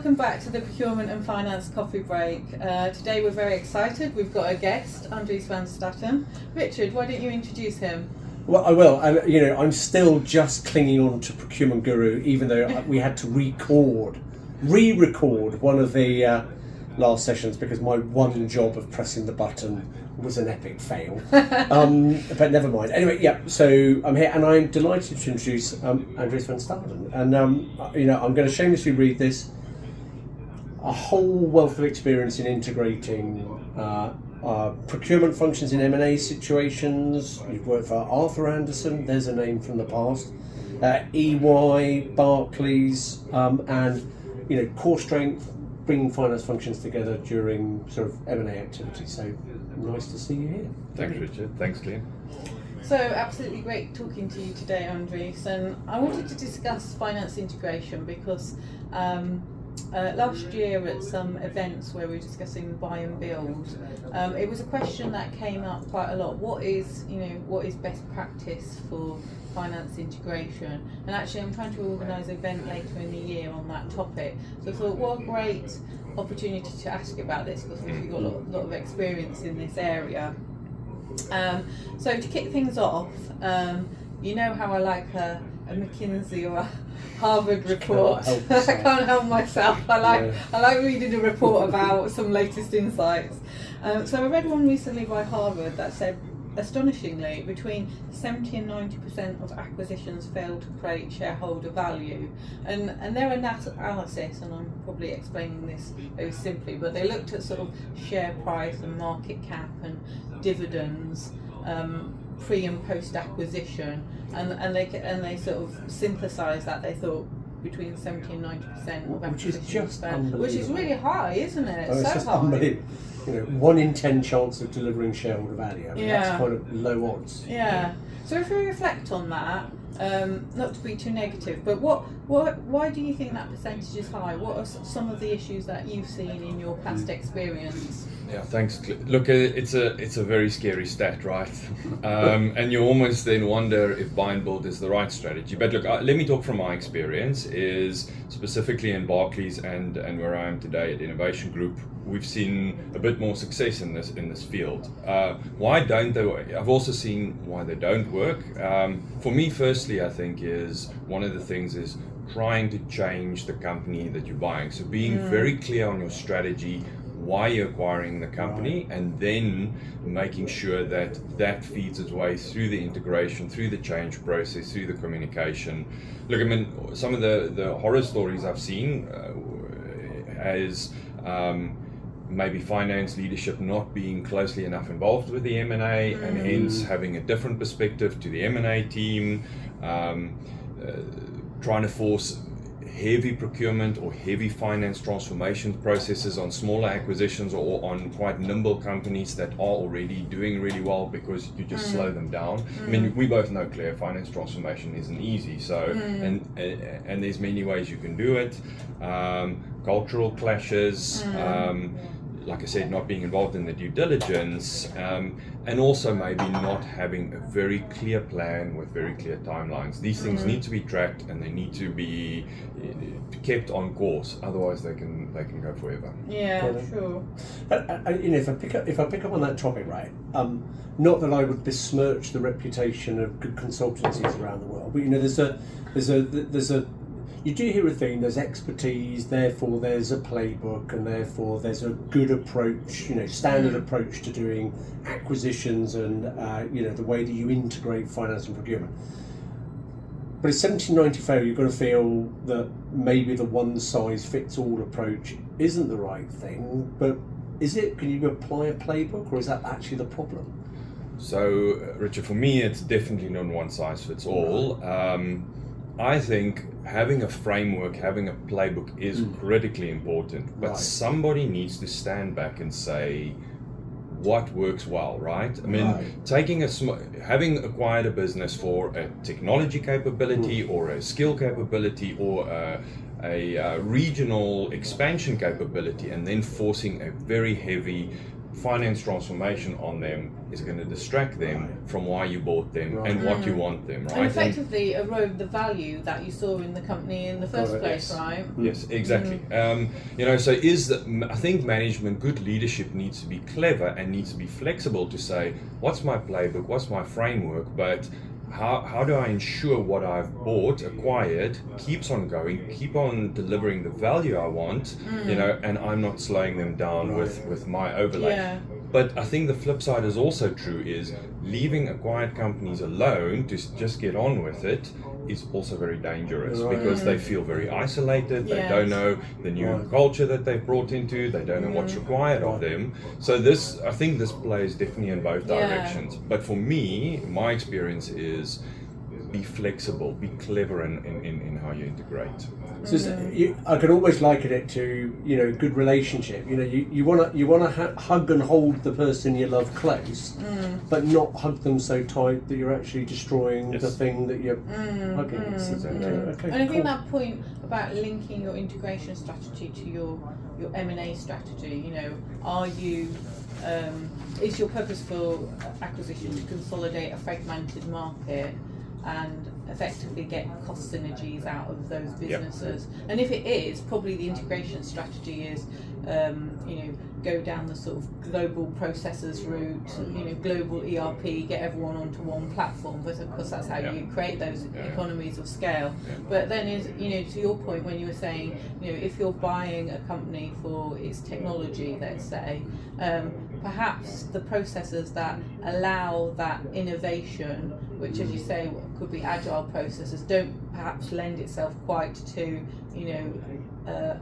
welcome back to the Procurement and Finance Coffee Break. Today we're very excited. We've got a guest, Andries Van Staden. Richard, why don't you introduce him? Well, I will. I'm still just clinging on to Procurement Guru, even though we had to re-record one of the last sessions because my one job of pressing the button was an epic fail. But never mind. Anyway, yeah. So I'm here, and I'm delighted to introduce Andries Van Staden. And I'm going to shamelessly read this. A whole wealth of experience in integrating procurement functions in M&A situations. You've worked for Arthur Andersen, there's a name from the past, EY, Barclays, and core strength, bringing finance functions together during sort of M&A activity. So nice to see you here. Thanks, Richard. Thanks, Glenn. So absolutely great talking to you today, Andries. And I wanted to discuss finance integration because last year at some events where we were discussing buy and build, it was a question that came up quite a lot. What is best practice for finance integration? And actually I'm trying to organise an event later in the year on that topic. So I thought, what a great opportunity to ask about this because we've got a lot of experience in this area. So to kick things off, you know how I like a McKinsey or a Harvard report. I can't help myself. I like reading a report about some latest insights. So I read one recently by Harvard that said, astonishingly, between 70 and 90% of acquisitions fail to create shareholder value. And their analysis, and I'm probably explaining this very simply, but they looked at sort of share price and market cap and dividends, pre and post acquisition, and they sort of synthesised that. They thought between 70 and 90% of acquisitions fail, which is really high, isn't it? It's so just high. Unbelievable. 1 in 10 chance of delivering shareholder value. I mean, that's kind of low odds. Yeah. So if we reflect on that, not to be too negative, but why do you think that percentage is high? What are some of the issues that you've seen in your past experience? Yeah, thanks. Look, it's a very scary stat, right? And you almost then wonder if buy and build is the right strategy. But look, let me talk from my experience. Is specifically in Barclays and where I am today at Innovation Group, we've seen a bit more success in this field. Why don't they? I've also seen why they don't work. For me, firstly, I think is one of the things is trying to change the company that you're buying. So being very clear on your strategy, why you're acquiring the company, and then making sure that feeds its way through the integration, through the change process, through the communication. Look, I mean, some of the horror stories I've seen as maybe finance leadership not being closely enough involved with the M&A and hence having a different perspective to the M&A team, trying to force heavy procurement or heavy finance transformation processes on smaller acquisitions or on quite nimble companies that are already doing really well because you just slow them down. I mean, we both know, Claire, finance transformation isn't easy. So, and there's many ways you can do it. Cultural clashes, like I said, not being involved in the due diligence, and also maybe not having a very clear plan with very clear timelines. These things need to be tracked and they need to be kept on course. Otherwise, they can go forever. Yeah, sure. If I pick up on that topic, right? Not that I would besmirch the reputation of good consultancies around the world, but there's a you do hear a thing, there's expertise, therefore there's a playbook, and therefore there's a good approach, standard approach to doing acquisitions and, the way that you integrate finance and procurement. But a 70-90 fail, you've got to feel that maybe the one-size-fits-all approach isn't the right thing, but is it? Can you apply a playbook, or is that actually the problem? So, Richard, for me, it's definitely not one-size-fits-all. I think having a framework, having a playbook is critically important, but somebody needs to stand back and say what works well, right? I mean, having acquired a business for a technology capability or a skill capability or a regional expansion capability, and then forcing a very heavy finance transformation on them is going to distract them from why you bought them and what you want them, right? And effectively erode the value that you saw in the company in the first place, yes. right? Yes, exactly. So I think management, good leadership needs to be clever and needs to be flexible to say, what's my playbook, what's my framework, but how do I ensure what I've bought, acquired, keeps on going, keep on delivering the value I want, and I'm not slowing them down with my overlay. Yeah. But I think the flip side is also true, is leaving acquired companies alone to just get on with it is also very dangerous because they feel very isolated, they don't know the new culture that they've brought into, they don't know what's required of them. So I think this plays definitely in both directions. But for me, my experience is be flexible, be clever in how you integrate. So I could almost liken it to good relationship. You want to hug and hold the person you love close, but not hug them so tight that you're actually destroying the thing that you're hugging. Okay, and I think that point about linking your integration strategy to your M&A strategy. Are you is your purposeful acquisition to consolidate a fragmented market and effectively get cost synergies out of those businesses? And if it is, probably the integration strategy is go down the sort of global processes route, global ERP, get everyone onto one platform, but of course that's how you create those economies of scale. But then to your point when you were saying, if you're buying a company for its technology, let's say, perhaps the processes that allow that innovation, which as you say could be agile processes, don't perhaps lend itself quite to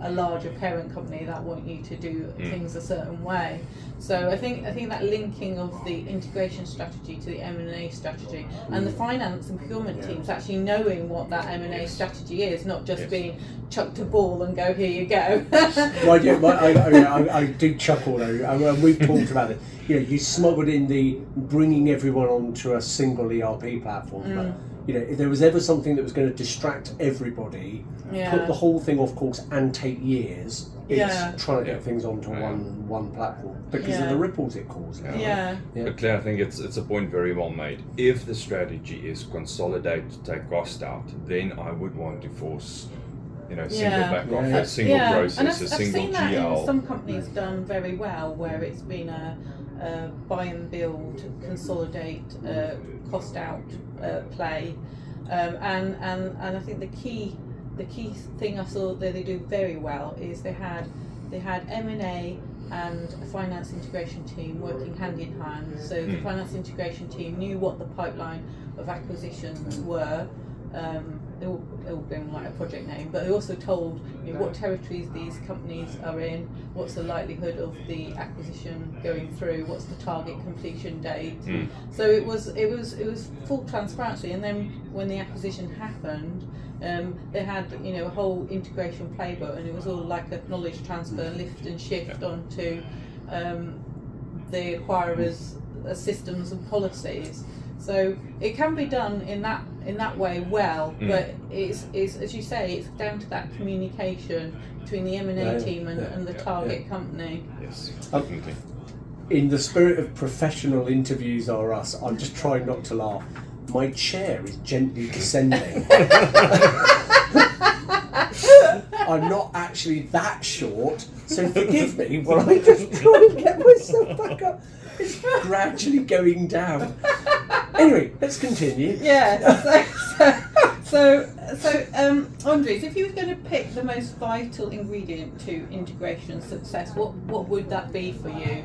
a larger parent company that want you to do things a certain way. So I think that linking of the integration strategy to the M&A strategy and the finance and procurement teams actually knowing what that M&A strategy is, not just being chucked a ball and go, here you go. I do chuckle though, and we've talked about it. You smuggled in the bringing everyone onto a single ERP platform, but if there was ever something that was going to distract everybody, put the whole thing off course and take years, it's trying to get things onto one platform because of the ripples it causes. But Claire, I think it's a point very well made. If the strategy is consolidate, take cost out, then I would want to force single back office, single process, a single I've seen that GL. in some companies done very well, where it's been a buy and build, consolidate, cost out play, and I think the key thing I saw that they do very well is they had M&A and a finance integration team working hand in hand. So the finance integration team knew what the pipeline of acquisitions were. They all going like a project name, but they also told what territories these companies are in, what's the likelihood of the acquisition going through, what's the target completion date. So it was full transparency. And then when the acquisition happened, they had a whole integration playbook, and it was all like a knowledge transfer, lift and shift onto the acquirer's systems and policies. So it can be done in that way well, but it's as you say, it's down to that communication between the M&A team and the target company. Yes, definitely. In the spirit of professional interviews are us, I'm just trying not to laugh. My chair is gently descending. I'm not actually that short, so forgive me while I just try and get myself back up. It's gradually going down. Anyway, let's continue. So Andries, if you were going to pick the most vital ingredient to integration success, what would that be for you?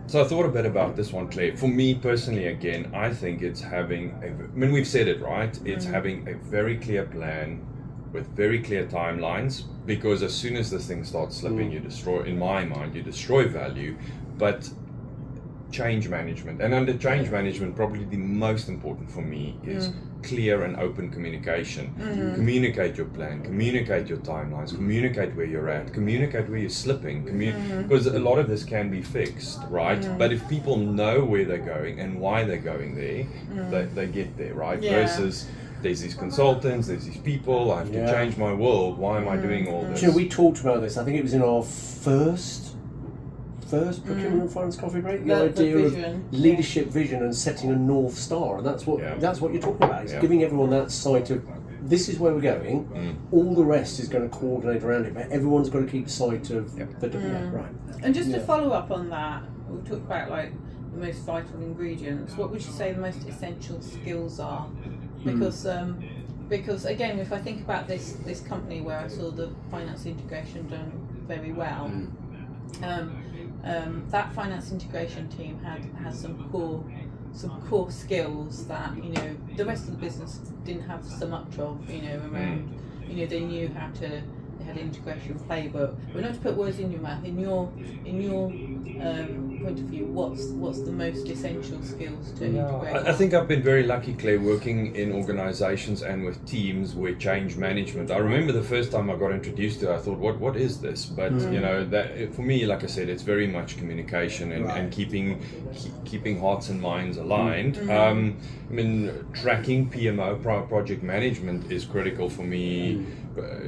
So I thought a bit about this one, Claire. For me personally, again, I think it's having we've said it, right? It's having a very clear plan with very clear timelines, because as soon as this thing starts slipping, you destroy value. But change management, and under change management, probably the most important for me is clear and open communication. Communicate your plan, communicate your timelines, communicate where you're at, communicate where you're slipping, because a lot of this can be fixed, right? But if people know where they're going and why they're going there, they get there, right? Versus there's these consultants, there's these people, I have to change my world, why am I doing all this? We talked about this, I think it was in our first first Procurement and Finance coffee break? The The idea of vision, leadership vision and setting a North Star, and that's what you're talking about. It's giving everyone that sight of this is where we're going. All the rest is going to coordinate around it, but everyone's got to keep sight of the right. And just to follow up on that, we'll talk about like the most vital ingredients. What would you say the most essential skills are? Because again, if I think about this company where I saw the finance integration done very well, that finance integration team has some core skills that the rest of the business didn't have so much of. Around they knew how to. They had an integration playbook. But not to put words in your mouth. In your point of view, what's the most essential skills to integrate? I think I've been very lucky, Claire, working in organisations and with teams where change management. I remember the first time I got introduced to it, I thought, what is this? But that for me, like I said, it's very much communication and keeping hearts and minds aligned. Tracking PMO, project management, is critical for me.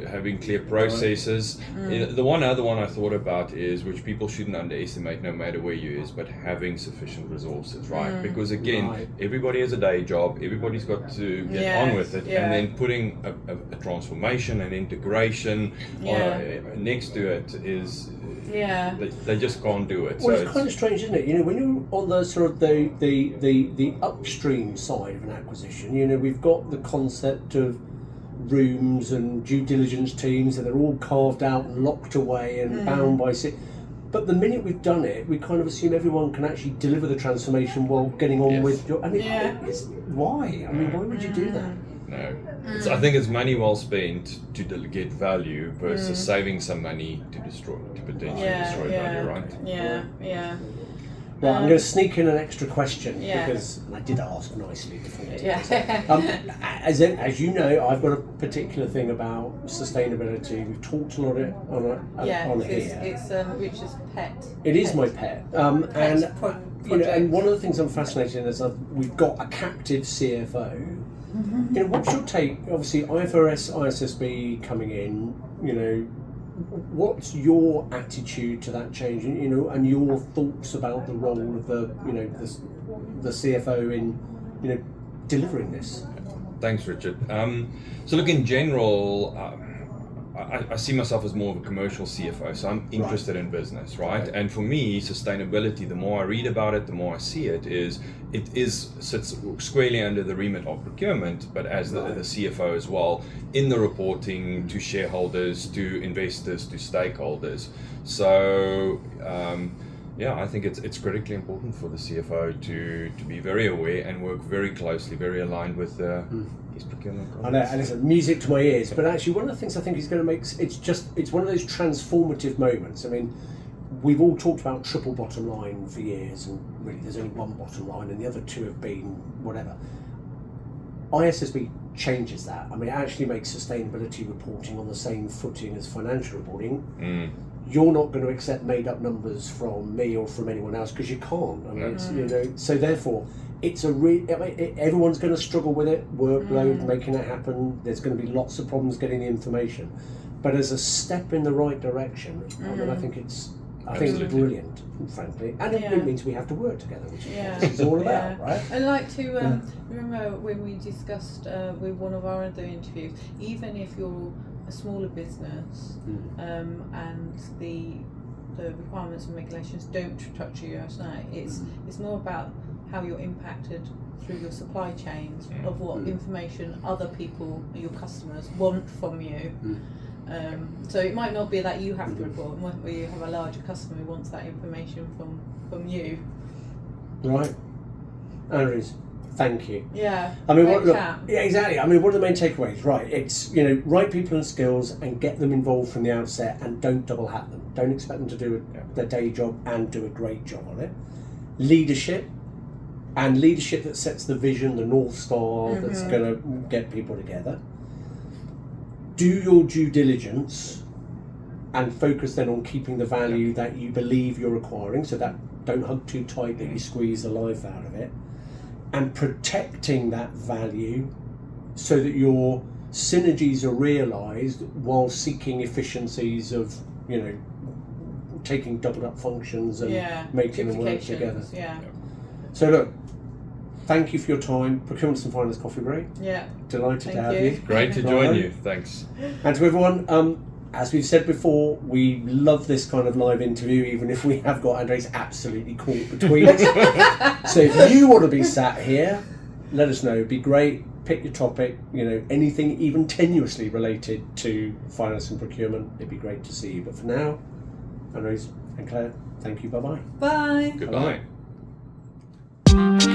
Having clear processes. The other one I thought about is, which people shouldn't underestimate no matter where you is, but having sufficient resources, right? Because again, everybody has a day job, everybody's got to get on with it, and then putting a transformation and integration next to it is they just can't do it. Well, it's kind of strange, isn't it? When you're on the sort of the upstream side of an acquisition, we've got the concept of rooms and due diligence teams, and they're all carved out and locked away and bound by but the minute we've done it, we kind of assume everyone can actually deliver the transformation while getting on with your it's why? Why would you do that? No. I think it's money well spent to get value versus saving some money to potentially destroy value, right? Well, I'm going to sneak in an extra question because I did ask nicely before. As you know, I've got a particular thing about sustainability. We've talked a lot on here. It's Richard's pet. It is my pet, and one of the things I'm fascinated in is we've got a captive CFO. What's your take? Obviously, IFRS, ISSB coming in. What's your attitude to that change, and your thoughts about the role of the CFO in, delivering this? Thanks, Richard. So look, in general, I see myself as more of a commercial CFO, so I'm interested in business, right? And for me, sustainability, the more I read about it, the more I see it sits squarely under the remit of procurement, but as the CFO as well, in the reporting to shareholders, to investors, to stakeholders. So I think it's critically important for the CFO to be very aware and work very closely, very aligned with his procurement colleagues. I know, and it's music to my ears. But actually, one of the things I think is going to make it's one of those transformative moments. We've all talked about triple bottom line for years, and really there's only one bottom line, and the other two have been whatever. ISSB changes that. It actually makes sustainability reporting on the same footing as financial reporting. You're not going to accept made-up numbers from me or from anyone else because you can't. It's so therefore, it's everyone's going to struggle with it. Workload, making it happen. There's going to be lots of problems getting the information, but as a step in the right direction, I think it's brilliant, frankly, and it means we have to work together, which is what this is all about, right? I'd like to remember when we discussed with one of our other interviews, even if you're a smaller business and the requirements and regulations don't touch you, it's more about how you're impacted through your supply chains of what information other people, your customers, want from you. So it might not be that you have to report, where you have a larger customer who wants that information from you. Right. Andries, thank you. Yeah. Exactly. What are the main takeaways? Right. It's right people and skills, and get them involved from the outset, and don't double hat them. Don't expect them to do their day job and do a great job on it. Leadership that sets the vision, the North Star that's going to get people together. Do your due diligence and focus then on keeping the value that you believe you're acquiring, so that don't hug too tight that you squeeze the life out of it, and protecting that value so that your synergies are realised while seeking efficiencies of taking doubled up functions and making them work together. Yeah. So look, thank you for your time. Procurement and Finance Coffee Break. Yeah. Delighted to have you. Great to join you. Thanks. And to everyone, as we've said before, we love this kind of live interview, even if we have got Andries absolutely caught between us. So if you want to be sat here, let us know. It'd be great. Pick your topic, anything even tenuously related to finance and procurement. It'd be great to see you. But for now, Andries and Claire, thank you. Bye-bye. Bye. Goodbye. Bye-bye.